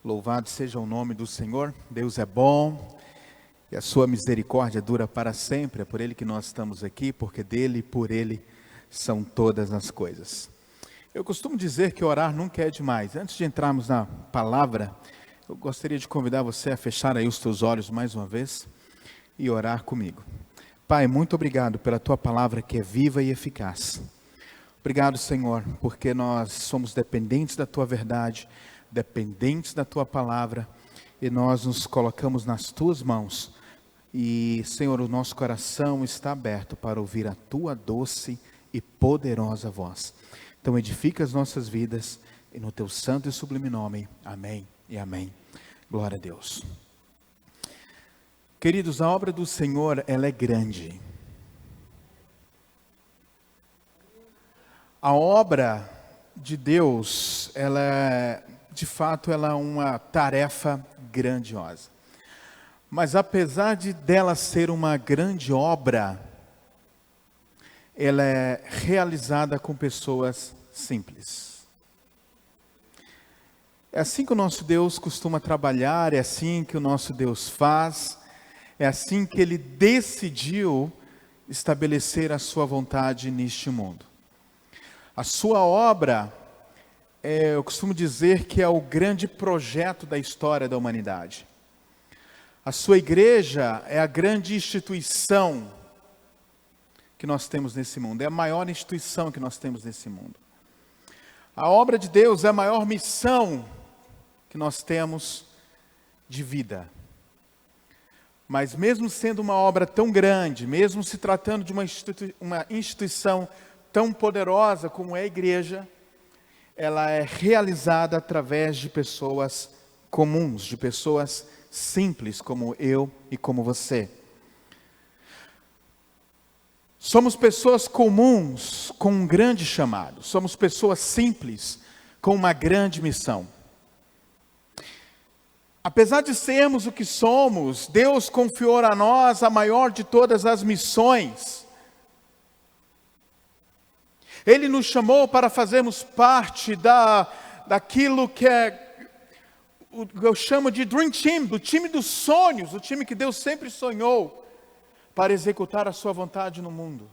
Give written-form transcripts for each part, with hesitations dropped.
Louvado seja o nome do Senhor. Deus é bom e a sua misericórdia dura para sempre. É por Ele que nós estamos aqui, porque dele e por Ele são todas as coisas. Eu costumo dizer que orar nunca é demais. Antes de entrarmos na palavra, eu gostaria de convidar você a fechar aí os teus olhos mais uma vez e orar comigo. Pai, muito obrigado pela tua palavra que é viva e eficaz. Obrigado, Senhor, porque nós somos dependentes da tua verdade, dependentes da tua palavra, e nós nos colocamos nas tuas mãos. E, Senhor, o nosso coração está aberto para ouvir a tua doce e poderosa voz. Então edifica as nossas vidas, e no teu santo e sublime nome, amém e amém. Glória a Deus. Queridos, a obra do Senhor, ela é grande. A obra de Deus, de fato, ela é uma tarefa grandiosa. Mas apesar dela ser uma grande obra, ela é realizada com pessoas simples. É assim que o nosso Deus costuma trabalhar, é assim que o nosso Deus faz, é assim que Ele decidiu estabelecer a sua vontade neste mundo. A sua obra, eu costumo dizer que é o grande projeto da história da humanidade. A sua igreja é a grande instituição que nós temos nesse mundo, é a maior instituição que nós temos nesse mundo. A obra de Deus é a maior missão que nós temos de vida. Mas mesmo sendo uma obra tão grande, mesmo se tratando de uma instituição tão poderosa como é a igreja, ela é realizada através de pessoas comuns, de pessoas simples como eu e como você. Somos pessoas comuns com um grande chamado, somos pessoas simples com uma grande missão. Apesar de sermos o que somos, Deus confiou a nós a maior de todas as missões. Ele nos chamou para fazermos parte daquilo que eu chamo de Dream Team, do time dos sonhos, o time que Deus sempre sonhou para executar a sua vontade no mundo,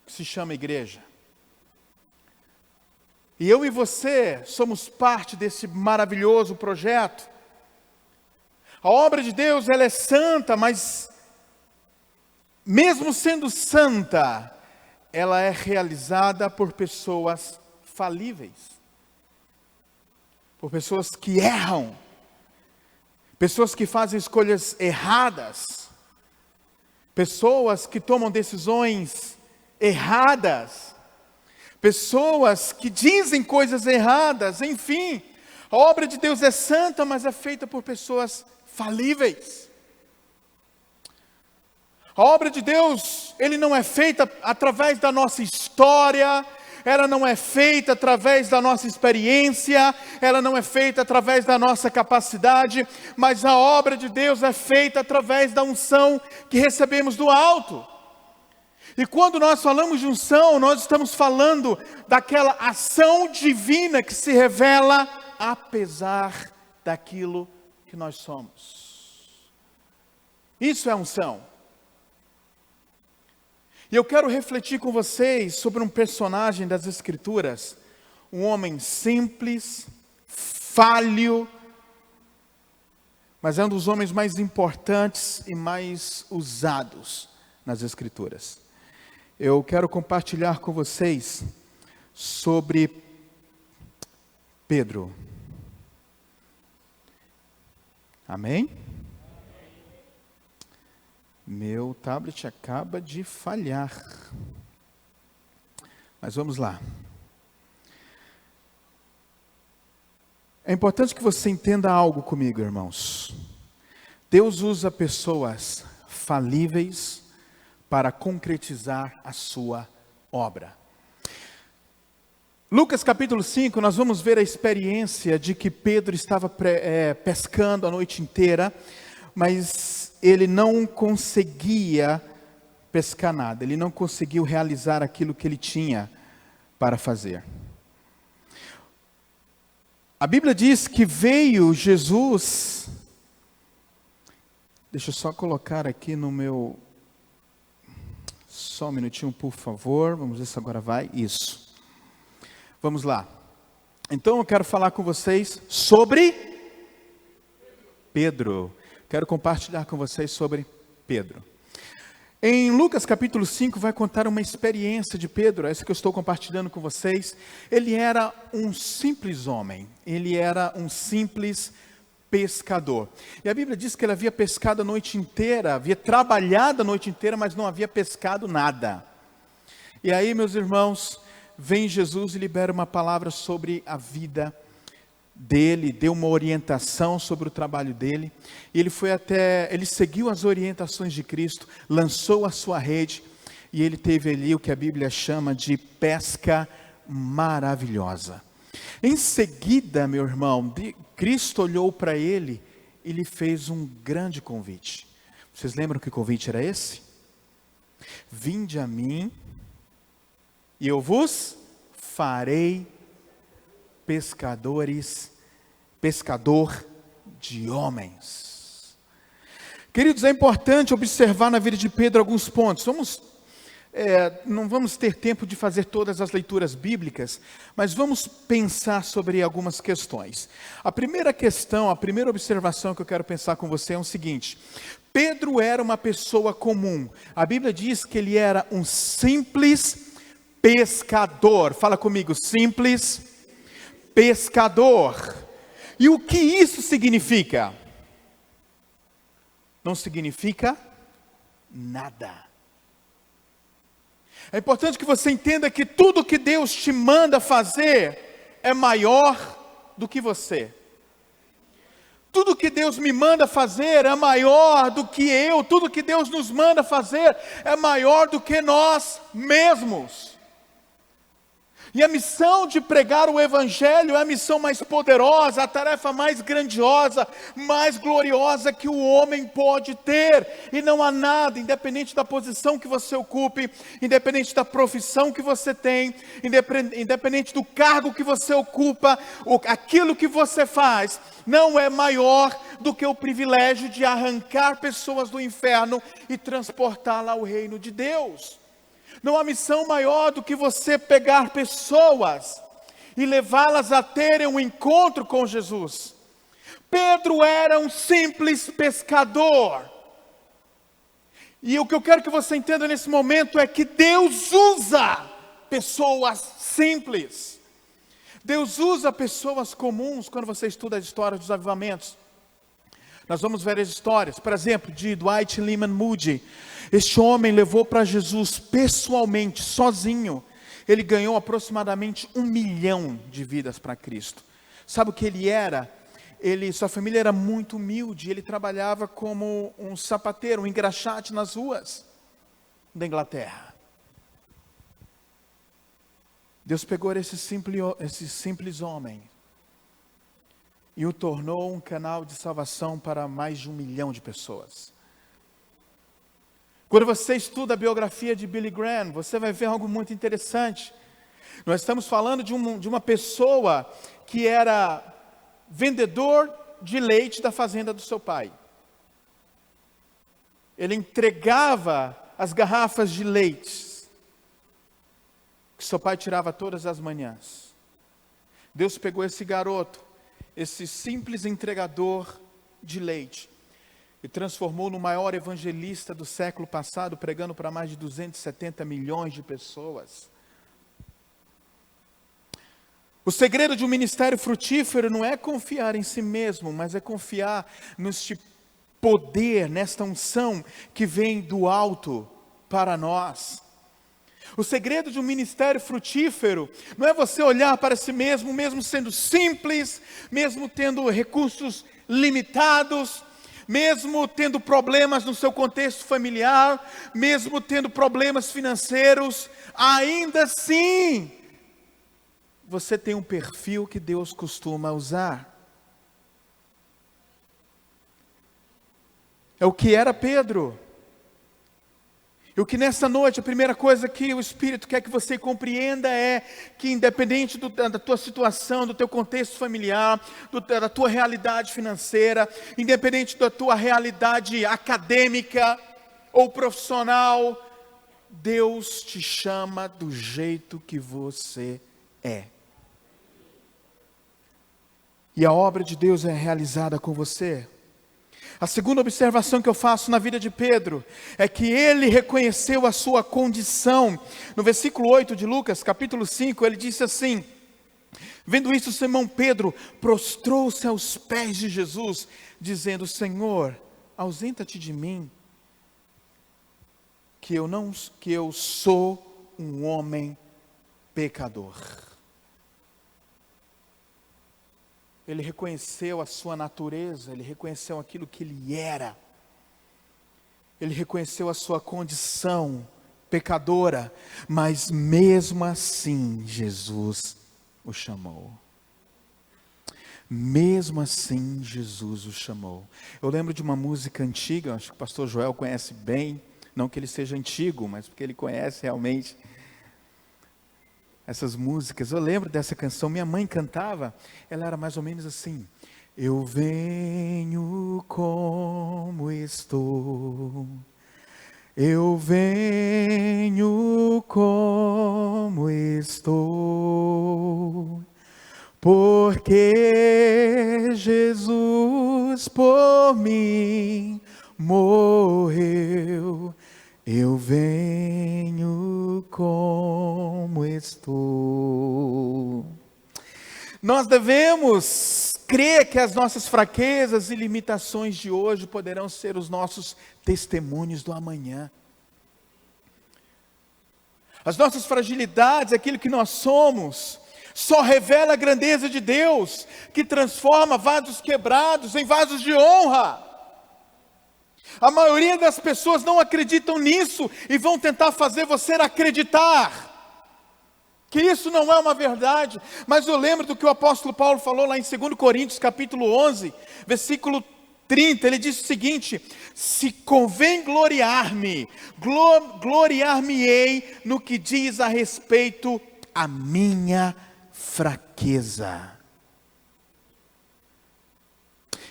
que se chama igreja. E eu e você somos parte desse maravilhoso projeto. A obra de Deus, ela é santa, mas mesmo sendo santa, ela é realizada por pessoas falíveis, por pessoas que erram, pessoas que fazem escolhas erradas, pessoas que tomam decisões erradas, pessoas que dizem coisas erradas, enfim. A obra de Deus é santa, mas é feita por pessoas falíveis. A obra de Deus, Ele não é feita através da nossa história, ela não é feita através da nossa experiência, ela não é feita através da nossa capacidade, mas a obra de Deus é feita através da unção que recebemos do alto. E quando nós falamos de unção, nós estamos falando daquela ação divina que se revela apesar daquilo que nós somos. Isso é unção. E eu quero refletir com vocês sobre um personagem das Escrituras, um homem simples, falho, mas é um dos homens mais importantes e mais usados nas Escrituras. Eu quero compartilhar com vocês sobre Pedro. Amém? Meu tablet acaba de falhar. Mas vamos lá. É importante que você entenda algo comigo, irmãos. Deus usa pessoas falíveis para concretizar a sua obra. Lucas capítulo 5, nós vamos ver a experiência de que Pedro estava pescando a noite inteira, mas ele não conseguia pescar nada, ele não conseguiu realizar aquilo que ele tinha para fazer. A Bíblia diz que veio Jesus. Deixa eu só colocar aqui no meu. Só um minutinho, por favor. Vamos ver se agora vai. Isso. Vamos lá. Então eu quero falar com vocês sobre Pedro. Quero compartilhar com vocês sobre Pedro. Em Lucas capítulo 5 vai contar uma experiência de Pedro, essa que eu estou compartilhando com vocês. Ele era um simples homem, ele era um simples pescador. E a Bíblia diz que ele havia pescado a noite inteira, havia trabalhado a noite inteira, mas não havia pescado nada. E aí, meus irmãos, vem Jesus e libera uma palavra sobre a vida dele, deu uma orientação sobre o trabalho dele, e ele seguiu as orientações de Cristo, lançou a sua rede, e ele teve ali o que a Bíblia chama de pesca maravilhosa. Em seguida, meu irmão, Cristo olhou para ele e lhe fez um grande convite. Vocês lembram que convite era esse? Vinde a mim, e eu vos farei pescador de homens. Queridos, é importante observar na vida de Pedro alguns pontos. Não vamos ter tempo de fazer todas as leituras bíblicas, mas vamos pensar sobre algumas questões. A primeira questão, a primeira observação que eu quero pensar com você é o seguinte: Pedro era uma pessoa comum. A Bíblia diz que ele era um simples pescador. Fala comigo, simples pescador. E o que isso significa? Não significa nada. É importante que você entenda que tudo que Deus te manda fazer é maior do que você. Tudo que Deus me manda fazer é maior do que eu. Tudo que Deus nos manda fazer é maior do que nós mesmos. E a missão de pregar o Evangelho é a missão mais poderosa, a tarefa mais grandiosa, mais gloriosa que o homem pode ter. E não há nada, independente da posição que você ocupe, independente da profissão que você tem, independente do cargo que você ocupa, aquilo que você faz, não é maior do que o privilégio de arrancar pessoas do inferno e transportá-las ao reino de Deus. Não há missão maior do que você pegar pessoas e levá-las a terem um encontro com Jesus. Pedro era um simples pescador. E o que eu quero que você entenda nesse momento é que Deus usa pessoas simples. Deus usa pessoas comuns quando você estuda a história dos avivamentos. Nós vamos ver as histórias, por exemplo, de Dwight Lyman Moody. Este homem levou para Jesus pessoalmente, sozinho. Ele ganhou aproximadamente 1 milhão de vidas para Cristo. Sabe o que ele era? Sua família era muito humilde. Ele trabalhava como um sapateiro, um engraxate nas ruas da Inglaterra. Deus pegou esse simples homem e o tornou um canal de salvação para mais de 1 milhão de pessoas. Quando você estuda a biografia de Billy Graham, você vai ver algo muito interessante. Nós estamos falando de uma pessoa que era vendedor de leite da fazenda do seu pai. Ele entregava as garrafas de leite que seu pai tirava todas as manhãs. Deus pegou esse garoto, esse simples entregador de leite, e transformou no maior evangelista do século passado, pregando para mais de 270 milhões de pessoas. O segredo de um ministério frutífero não é confiar em si mesmo, mas é confiar neste poder, nesta unção que vem do alto para nós. O segredo de um ministério frutífero não é você olhar para si mesmo, mesmo sendo simples, mesmo tendo recursos limitados, mesmo tendo problemas no seu contexto familiar, mesmo tendo problemas financeiros, ainda assim, você tem um perfil que Deus costuma usar. É o que era Pedro. E o que nessa noite, a primeira coisa que o Espírito quer que você compreenda é que independente da tua situação, do teu contexto familiar, da tua realidade financeira, independente da tua realidade acadêmica ou profissional, Deus te chama do jeito que você é. E a obra de Deus é realizada com você. A segunda observação que eu faço na vida de Pedro é que ele reconheceu a sua condição. No versículo 8 de Lucas, capítulo 5, ele disse assim: vendo isso, Simão Pedro prostrou-se aos pés de Jesus, dizendo: Senhor, ausenta-te de mim, que eu sou um homem pecador. Ele reconheceu a sua natureza, ele reconheceu aquilo que ele era. Ele reconheceu a sua condição pecadora, mas mesmo assim Jesus o chamou. Mesmo assim Jesus o chamou. Eu lembro de uma música antiga, acho que o pastor Joel conhece bem, não que ele seja antigo, mas porque ele conhece realmente essas músicas. Eu lembro dessa canção, minha mãe cantava, ela era mais ou menos assim: eu venho como estou, eu venho como estou, porque Jesus por mim morreu. Eu venho como estou. Nós devemos crer que as nossas fraquezas e limitações de hoje poderão ser os nossos testemunhos do amanhã. As nossas fragilidades, aquilo que nós somos, só revela a grandeza de Deus, que transforma vasos quebrados em vasos de honra. A maioria das pessoas não acreditam nisso e vão tentar fazer você acreditar que isso não é uma verdade. Mas eu lembro do que o apóstolo Paulo falou lá em 2 Coríntios capítulo 11, versículo 30, ele diz o seguinte: se convém gloriar-me, gloriar-me-ei no que diz a respeito à minha fraqueza.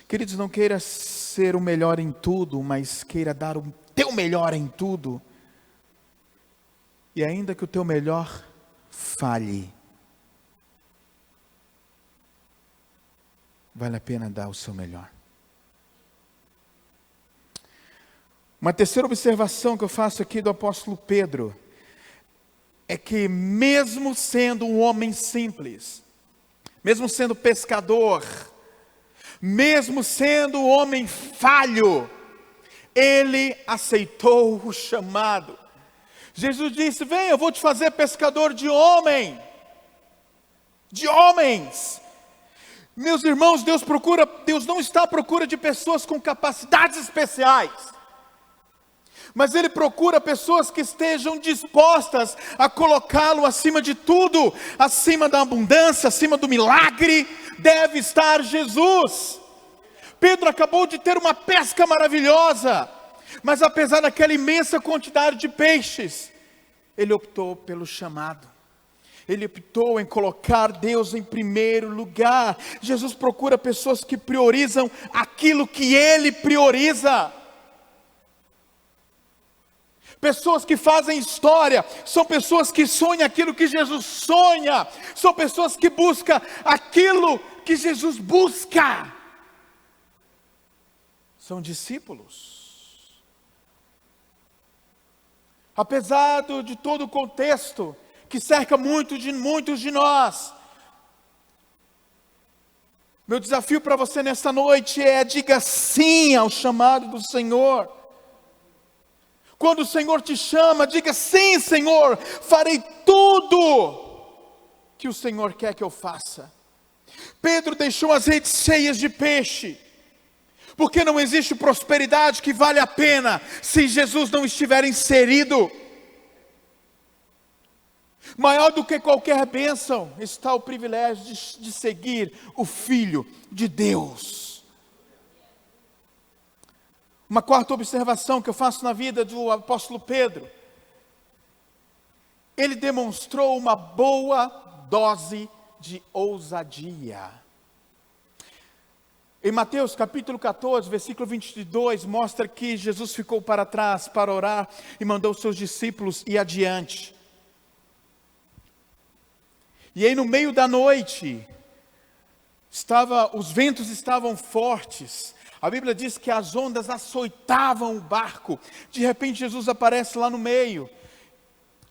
Queridos, não queira ser o melhor em tudo, mas queira dar o teu melhor em tudo. E ainda que o teu melhor falhe, vale a pena dar o seu melhor. Uma terceira observação que eu faço aqui do apóstolo Pedro é que mesmo sendo um homem simples, mesmo sendo pescador, mesmo sendo um homem falho, ele aceitou o chamado. Jesus disse: vem, eu vou te fazer pescador de homens. Meus irmãos, Deus não está à procura de pessoas com capacidades especiais, mas Ele procura pessoas que estejam dispostas a colocá-lo acima de tudo, acima da abundância, acima do milagre. Deve estar Jesus. Pedro acabou de ter uma pesca maravilhosa, mas apesar daquela imensa quantidade de peixes, ele optou pelo chamado. Ele optou em colocar Deus em primeiro lugar. Jesus procura pessoas que priorizam aquilo que Ele prioriza. Pessoas que fazem história, são pessoas que sonham aquilo que Jesus sonha, são pessoas que buscam aquilo que Jesus busca. São discípulos. Apesar de todo o contexto que cerca muitos de nós, meu desafio para você nesta noite é: diga sim ao chamado do Senhor. Quando o Senhor te chama, diga: sim, Senhor, farei tudo que o Senhor quer que eu faça. Pedro deixou as redes cheias de peixe, porque não existe prosperidade que vale a pena se Jesus não estiver inserido. Maior do que qualquer bênção está o privilégio de seguir o Filho de Deus. Uma quarta observação que eu faço na vida do apóstolo Pedro ele demonstrou uma boa dose de ousadia. Em Mateus capítulo 14, versículo 22, mostra que Jesus ficou para trás para orar e mandou seus discípulos ir adiante. E aí no meio da noite, os ventos estavam fortes. A Bíblia diz que as ondas açoitavam o barco. De repente Jesus aparece lá no meio.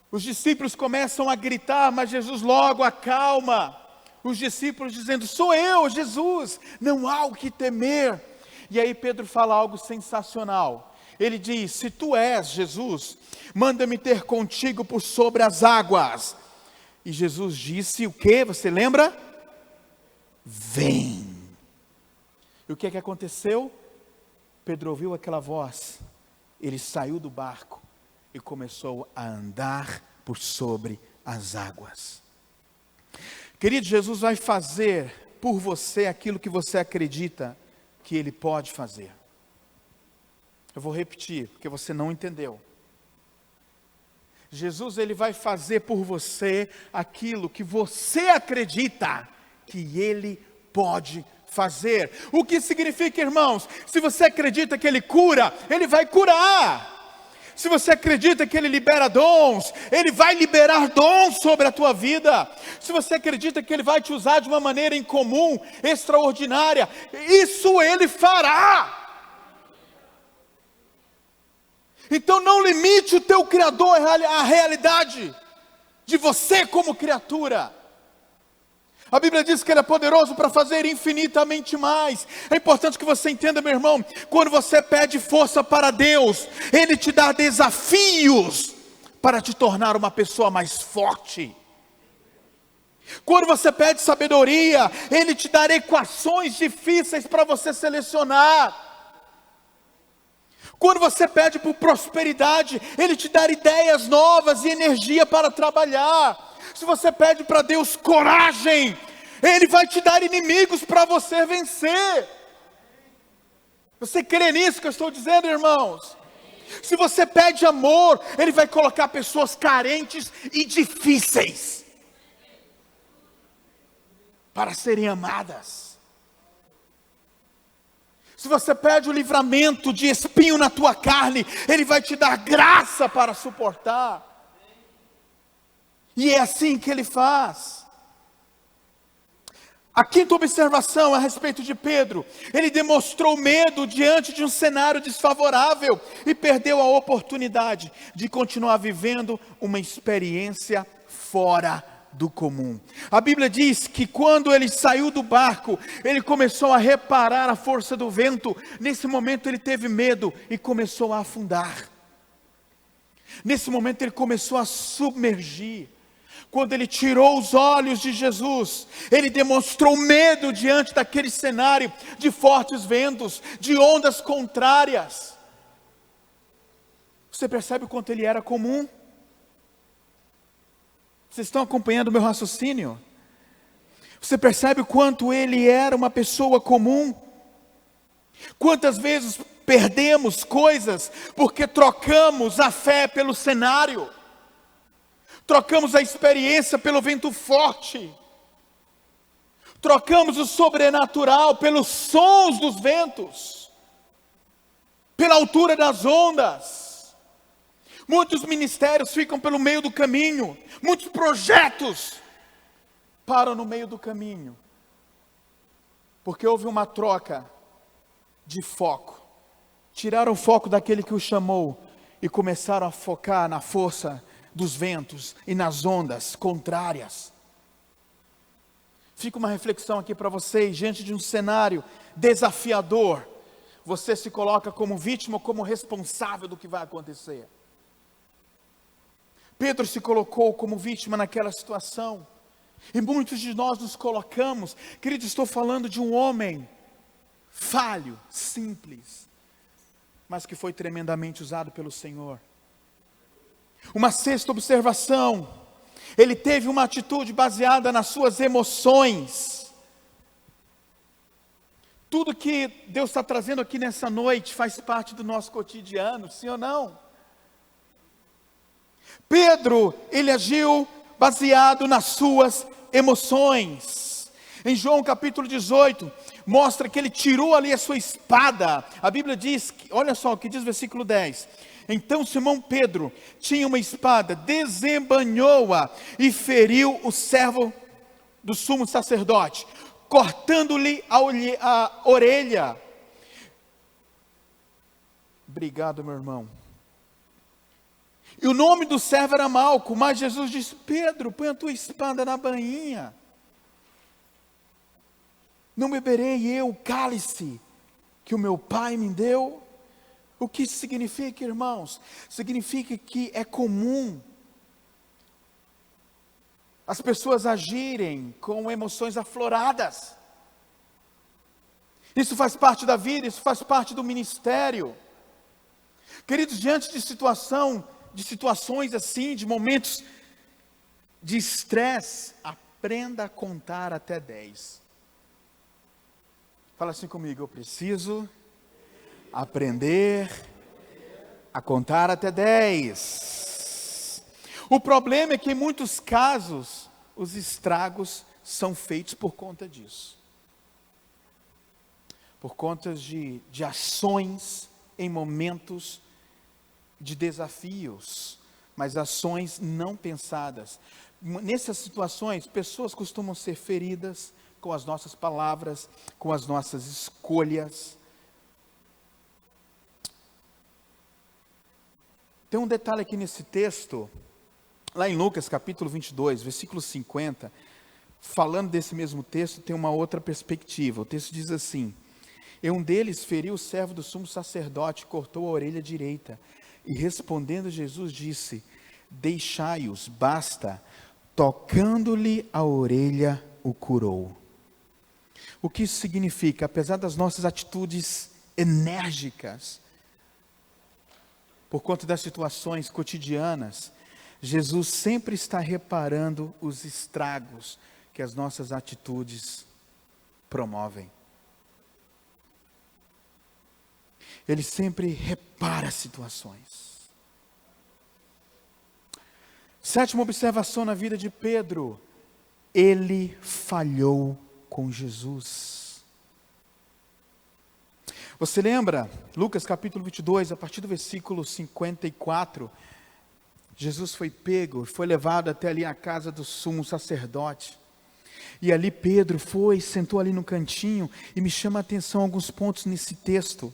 Os discípulos começam a gritar, mas Jesus logo acalma os discípulos dizendo: sou eu, Jesus, não há o que temer. E aí Pedro fala algo sensacional. Ele diz: se tu és Jesus, manda-me ter contigo por sobre as águas. E Jesus disse o que? Você lembra? Vem. E o que é que aconteceu? Pedro ouviu aquela voz, ele saiu do barco e começou a andar por sobre as águas. Querido, Jesus vai fazer por você aquilo que você acredita que Ele pode fazer. Eu vou repetir, porque você não entendeu. Jesus, Ele vai fazer por você aquilo que você acredita que Ele pode fazer. O que significa, irmãos? Se você acredita que Ele cura, Ele vai curar. Se você acredita que Ele libera dons, Ele vai liberar dons sobre a tua vida. Se você acredita que Ele vai te usar de uma maneira incomum, extraordinária, isso Ele fará. Então não limite o teu Criador à realidade de você como criatura. A Bíblia diz que Ele é poderoso para fazer infinitamente mais. É importante que você entenda, meu irmão, quando você pede força para Deus, Ele te dá desafios para te tornar uma pessoa mais forte. Quando você pede sabedoria, Ele te dá equações difíceis para você selecionar. Quando você pede por prosperidade, Ele te dá ideias novas e energia para trabalhar. Se você pede para Deus coragem, Ele vai te dar inimigos para você vencer. Você crê nisso que eu estou dizendo, irmãos? Se você pede amor, Ele vai colocar pessoas carentes e difíceis para serem amadas. Se você pede o livramento de espinho na tua carne, Ele vai te dar graça para suportar. E é assim que Ele faz. A quinta observação a respeito de Pedro: ele demonstrou medo diante de um cenário desfavorável e perdeu a oportunidade de continuar vivendo uma experiência fora do comum. A Bíblia diz que quando ele saiu do barco, ele começou a reparar a força do vento. Nesse momento ele teve medo e começou a afundar. Nesse momento ele começou a submergir. Quando ele tirou os olhos de Jesus, ele demonstrou medo diante daquele cenário de fortes ventos, de ondas contrárias. Você percebe o quanto ele era comum? Vocês estão acompanhando o meu raciocínio? Você percebe o quanto ele era uma pessoa comum? Quantas vezes perdemos coisas porque trocamos a fé pelo cenário? Trocamos a experiência pelo vento forte. Trocamos o sobrenatural pelos sons dos ventos, pela altura das ondas. Muitos ministérios ficam pelo meio do caminho. Muitos projetos param no meio do caminho. Porque houve uma troca de foco. Tiraram o foco daquele que o chamou e começaram a focar na força dos ventos e nas ondas contrárias. Fica uma reflexão aqui para vocês: diante de um cenário desafiador, você se coloca como vítima ou como responsável do que vai acontecer? Pedro se colocou como vítima naquela situação, e muitos de nós nos colocamos. Querido, estou falando de um homem falho, simples, mas que foi tremendamente usado pelo Senhor. Uma sexta observação: ele teve uma atitude baseada nas suas emoções. Tudo que Deus está trazendo aqui nessa noite faz parte do nosso cotidiano, sim ou não? Pedro, ele agiu baseado nas suas emoções. Em João capítulo 18, mostra que ele tirou ali a sua espada. A Bíblia diz, olha só o que diz o versículo 10. Então Simão Pedro tinha uma espada, desembanhou-a e feriu o servo do sumo sacerdote, cortando-lhe a orelha. Obrigado, meu irmão. E o nome do servo era Malco, mas Jesus disse: Pedro, põe a tua espada na bainha. Não beberei eu o cálice que o meu pai me deu? O que isso significa, irmãos? Significa que é comum as pessoas agirem com emoções afloradas. Isso faz parte da vida, isso faz parte do ministério. Queridos, diante de situações assim, de momentos de estresse, aprenda a contar até 10. Fala assim comigo: eu preciso aprender a contar até 10. O problema é que em muitos casos, os estragos são feitos por conta disso. Por conta de ações em momentos de desafios, mas ações não pensadas. Nessas situações, pessoas costumam ser feridas com as nossas palavras, com as nossas escolhas. Tem um detalhe aqui nesse texto, lá em Lucas capítulo 22, versículo 50, falando desse mesmo texto, tem uma outra perspectiva. O texto diz assim: e um deles feriu o servo do sumo sacerdote, cortou a orelha direita. E respondendo Jesus disse: deixai-os, basta. Tocando-lhe a orelha, o curou. O que isso significa? Apesar das nossas atitudes enérgicas, por conta das situações cotidianas, Jesus sempre está reparando os estragos que as nossas atitudes promovem. Ele sempre repara situações. Sétima observação na vida de Pedro: ele falhou com Jesus. Você lembra, Lucas capítulo 22, a partir do versículo 54, Jesus foi pego, foi levado até ali a casa do sumo sacerdote. E ali Pedro sentou ali no cantinho, e me chama a atenção alguns pontos nesse texto.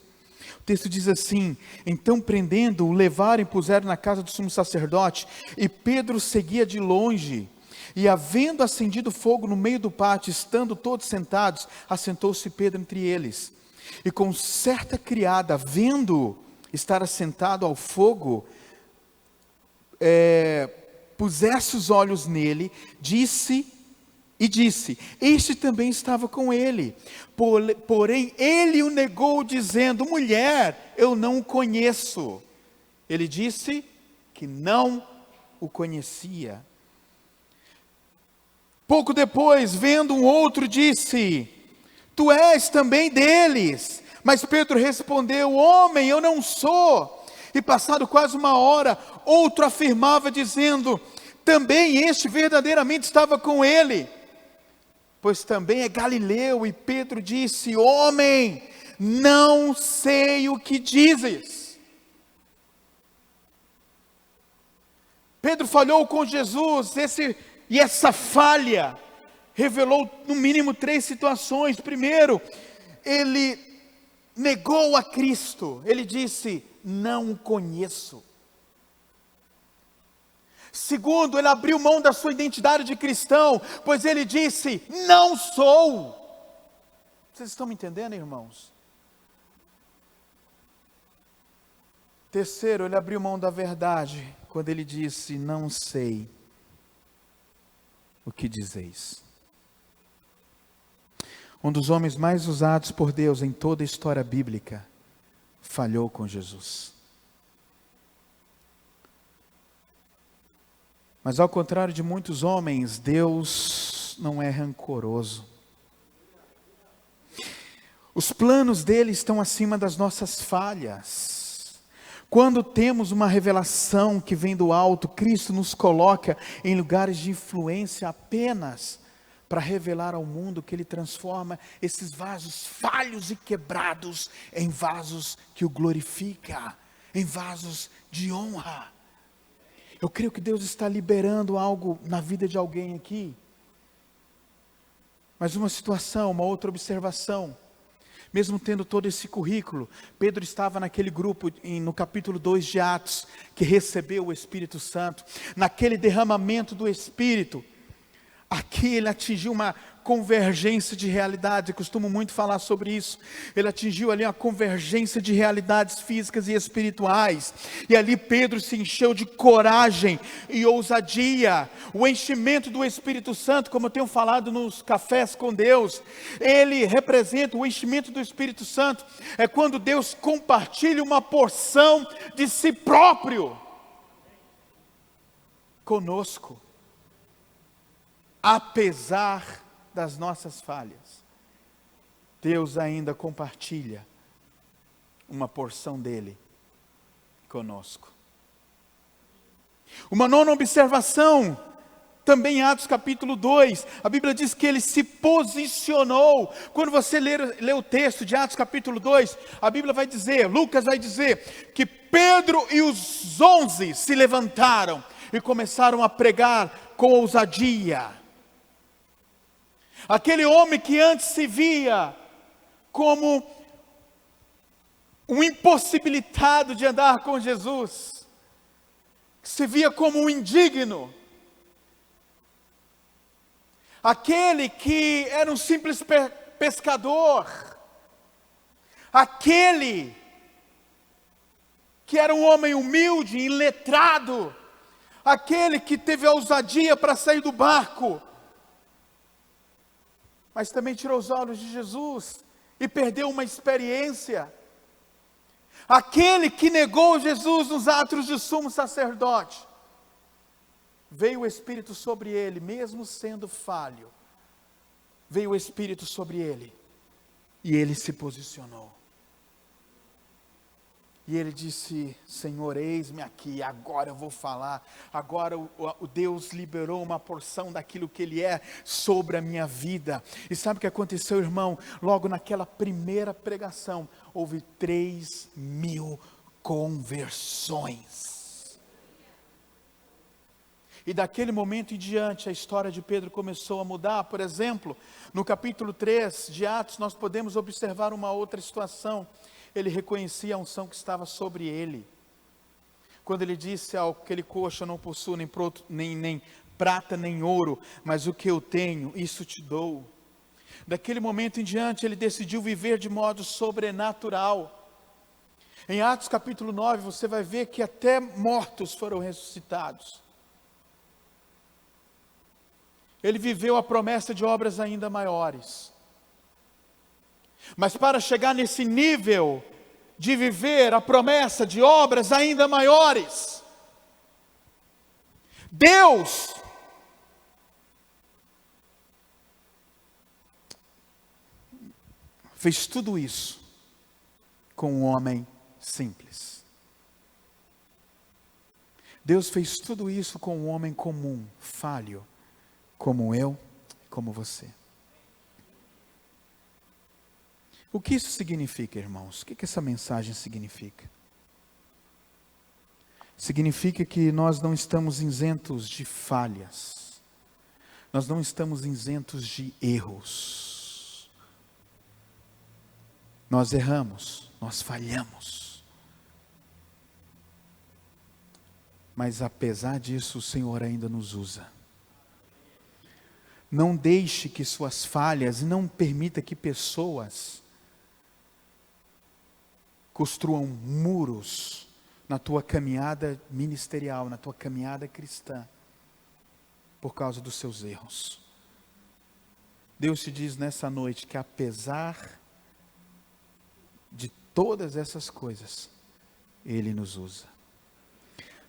O texto diz assim: então prendendo-o, levaram e puseram na casa do sumo sacerdote, e Pedro seguia de longe, e havendo acendido fogo no meio do pátio, estando todos sentados, assentou-se Pedro entre eles. E com certa criada, vendo estar assentado ao fogo, pusesse os olhos nele, disse: este também estava com ele. Porém, ele o negou, dizendo: mulher, eu não o conheço. Ele disse que não o conhecia. Pouco depois, vendo um outro, disse: tu és também deles. Mas Pedro respondeu: homem, eu não sou. E passado quase uma hora, outro afirmava, dizendo: também este verdadeiramente estava com ele, pois também é galileu. E Pedro disse: homem, não sei o que dizes. Pedro falhou com Jesus, e essa falha revelou no mínimo 3 situações. Primeiro, ele negou a Cristo. Ele disse: não o conheço. Segundo, ele abriu mão da sua identidade de cristão, pois ele disse: não sou. Vocês estão me entendendo, irmãos? Terceiro, ele abriu mão da verdade, quando ele disse: não sei o que dizeis. Um dos homens mais usados por Deus em toda a história bíblica falhou com Jesus. Mas ao contrário de muitos homens, Deus não é rancoroso. Os planos dele estão acima das nossas falhas. Quando temos uma revelação que vem do alto, Cristo nos coloca em lugares de influência apenas para revelar ao mundo que Ele transforma esses vasos falhos e quebrados em vasos que o glorifica, em vasos de honra. Eu creio que Deus está liberando algo na vida de alguém aqui. Mas uma situação, uma outra observação. Mesmo tendo todo esse currículo, Pedro estava naquele grupo, no capítulo 2 de Atos, que recebeu o Espírito Santo. Naquele derramamento do Espírito, aqui ele atingiu uma convergência de realidades. Eu costumo muito falar sobre isso. Ele atingiu ali uma convergência de realidades físicas e espirituais. E ali Pedro se encheu de coragem e ousadia. O enchimento do Espírito Santo, como eu tenho falado nos cafés com Deus, ele representa o enchimento do Espírito Santo. É quando Deus compartilha uma porção de si próprio conosco. Apesar das nossas falhas, Deus ainda compartilha uma porção dele conosco. Uma nona observação, também em Atos capítulo 2, a Bíblia diz que ele se posicionou. Quando você lê o texto de Atos capítulo 2, a Bíblia vai dizer, Lucas vai dizer, que Pedro e os 11 se levantaram e começaram a pregar com ousadia. Aquele homem que antes se via como um impossibilitado de andar com Jesus, que se via como um indigno, aquele que era um simples pescador, aquele que era um homem humilde, iletrado, aquele que teve a ousadia para sair do barco, mas também tirou os olhos de Jesus e perdeu uma experiência. Aquele que negou Jesus nos atos de sumo sacerdote, veio o Espírito sobre ele, mesmo sendo falho, veio o Espírito sobre ele, e ele se posicionou. E ele disse, Senhor, eis-me aqui, agora eu vou falar, agora o Deus liberou uma porção daquilo que Ele é sobre a minha vida. E sabe o que aconteceu, irmão? Logo naquela primeira pregação, houve 3.000 conversões. E daquele momento em diante, a história de Pedro começou a mudar. Por exemplo, no capítulo 3 de Atos, nós podemos observar uma outra situação. Ele reconhecia a unção que estava sobre ele. Quando ele disse ao aquele coxo, eu não possuo nem prata nem ouro, mas o que eu tenho, isso te dou. Daquele momento em diante, ele decidiu viver de modo sobrenatural. Em Atos capítulo 9, você vai ver que até mortos foram ressuscitados. Ele viveu a promessa de obras ainda maiores. Mas para chegar nesse nível de viver a promessa de obras ainda maiores, Deus fez tudo isso com um homem simples. Deus fez tudo isso com um homem comum, falho, como eu, como você. O que isso significa, irmãos? O que essa mensagem significa? Significa que nós não estamos isentos de falhas. Nós não estamos isentos de erros. Nós erramos, nós falhamos. Mas apesar disso, o Senhor ainda nos usa. Não deixe que suas falhas, e não permita que pessoas construam muros na tua caminhada ministerial, na tua caminhada cristã, por causa dos seus erros. Deus te diz nessa noite que apesar de todas essas coisas, Ele nos usa.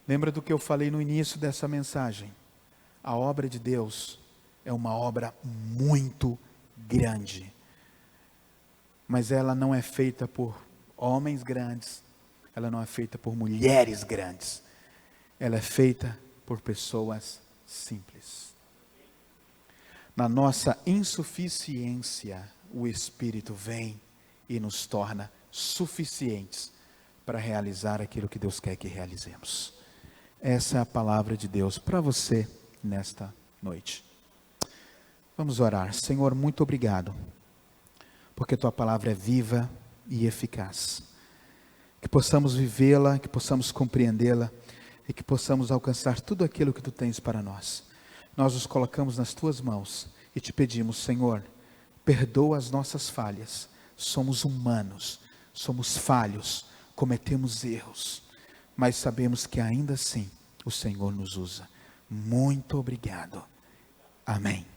Lembra do que eu falei no início dessa mensagem? A obra de Deus é uma obra muito grande, mas ela não é feita por homens grandes, ela não é feita por mulheres grandes, ela é feita por pessoas simples. Na nossa insuficiência, o Espírito vem e nos torna suficientes para realizar aquilo que Deus quer que realizemos. Essa é a palavra de Deus para você nesta noite. Vamos orar. Senhor, muito obrigado, porque Tua palavra é viva e eficaz. Que possamos vivê-la, que possamos compreendê-la e que possamos alcançar tudo aquilo que Tu tens para nós. Nós nos colocamos nas Tuas mãos e Te pedimos, Senhor, perdoa as nossas falhas. Somos humanos, somos falhos, cometemos erros, mas sabemos que ainda assim o Senhor nos usa. Muito obrigado. Amém.